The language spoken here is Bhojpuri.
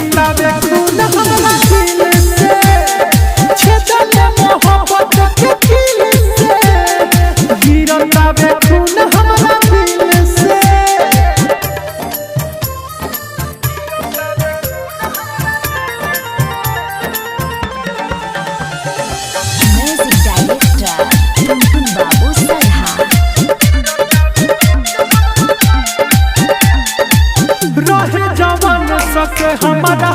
गिरता रे खून हमरा दिल से छेदले मोहब्बत के दिल से गिरता रे खून हमरा दिल से। म्यूजिक डायरेक्टर टुनटुन बाबू सलहा। रहे जवान सके हमारा